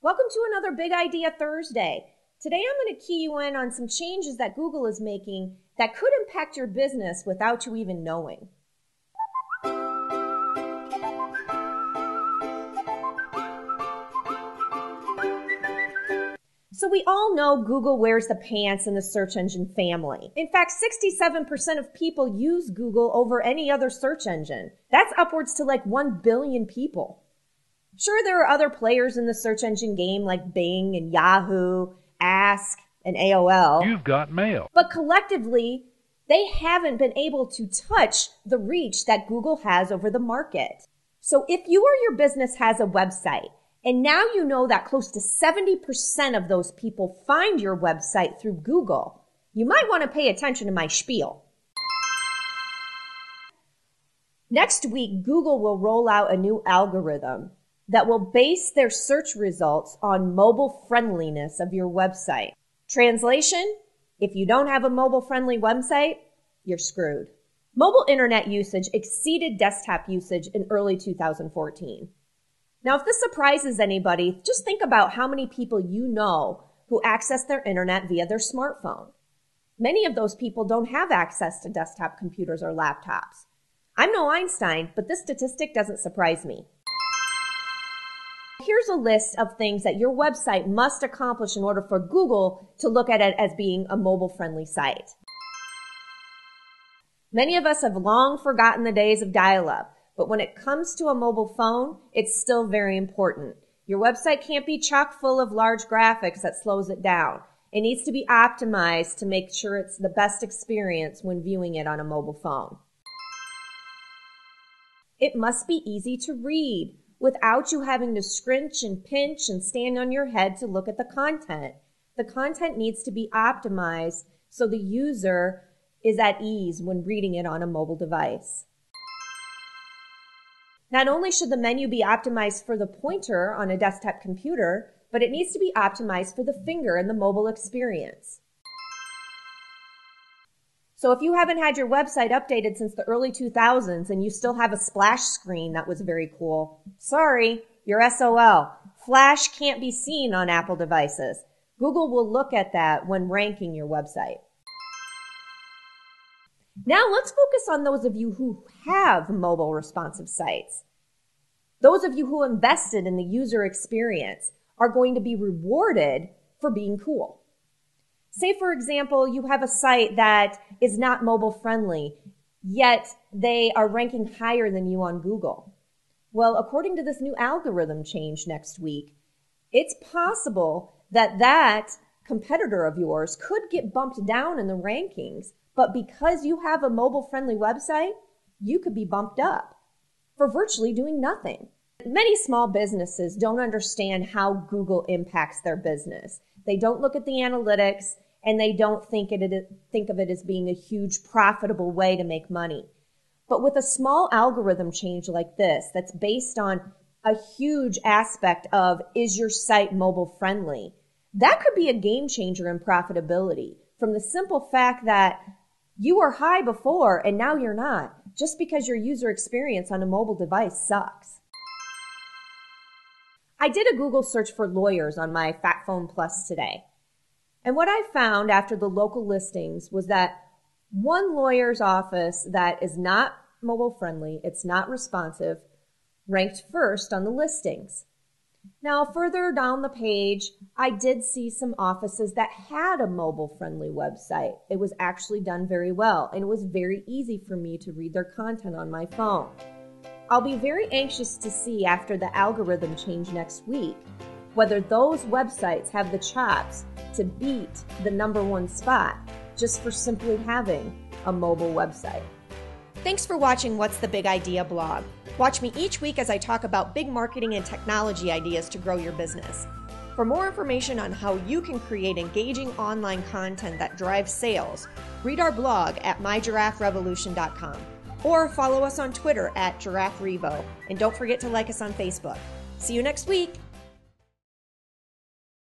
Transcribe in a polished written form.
Welcome to another Big Idea Thursday. Today I'm going to key you in on some changes that Google is making that could impact your business without you even knowing. So we all know Google wears the pants in the search engine family. In fact, 67% of people use Google over any other search engine. That's upwards to like 1 billion people. Sure, there are other players in the search engine game like Bing and Yahoo, Ask, and AOL. You've got mail. But collectively, they haven't been able to touch the reach that Google has over the market. So if you or your business has a website, and now you know that close to 70% of those people find your website through Google, you might want to pay attention to my spiel. Next week, Google will roll out a new algorithm that will base their search results on mobile friendliness of your website. Translation, if you don't have a mobile-friendly website, you're screwed. Mobile internet usage exceeded desktop usage in early 2014. Now, if this surprises anybody, just think about how many people you know who access their internet via their smartphone. Many of those people don't have access to desktop computers or laptops. I'm no Einstein, but this statistic doesn't surprise me. Here's a list of things that your website must accomplish in order for Google to look at it as being a mobile-friendly site. Many of us have long forgotten the days of dial-up, but when it comes to a mobile phone, it's still very important. Your website can't be chock full of large graphics that slows it down. It needs to be optimized to make sure it's the best experience when viewing it on a mobile phone. It must be easy to read, without you having to scrunch and pinch and stand on your head to look at the content. The content needs to be optimized so the user is at ease when reading it on a mobile device. Not only should the menu be optimized for the pointer on a desktop computer, but it needs to be optimized for the finger in the mobile experience. So if you haven't had your website updated since the early 2000s and you still have a splash screen that was very cool, sorry, you're SOL. Flash can't be seen on Apple devices. Google will look at that when ranking your website. Now let's focus on those of you who have mobile responsive sites. Those of you who invested in the user experience are going to be rewarded for being cool. Say, for example, you have a site that is not mobile friendly, yet they are ranking higher than you on Google. Well, according to this new algorithm change next week, it's possible that that competitor of yours could get bumped down in the rankings, but because you have a mobile friendly website, you could be bumped up for virtually doing nothing. Many small businesses don't understand how Google impacts their business. They don't look at the analytics, and they don't think of it as being a huge profitable way to make money. But with a small algorithm change like this, that's based on a huge aspect of, is your site mobile friendly? That could be a game changer in profitability from the simple fact that you were high before and now you're not, just because your user experience on a mobile device sucks. I did a Google search for lawyers on my FatPhone Plus today. And what I found after the local listings was that one lawyer's office that is not mobile friendly, it's not responsive, ranked first on the listings. Now, further down the page, I did see some offices that had a mobile friendly website. It was actually done very well, and it was very easy for me to read their content on my phone. I'll be very anxious to see after the algorithm change next week whether those websites have the chops to beat the #1 spot just for simply having a mobile website. Thanks for watching What's the Big Idea blog. Watch me each week as I talk about big marketing and technology ideas to grow your business. For more information on how you can create engaging online content that drives sales, read our blog at mygirafferevolution.com or follow us on Twitter at GiraffeRevo, and don't forget to like us on Facebook. See you next week.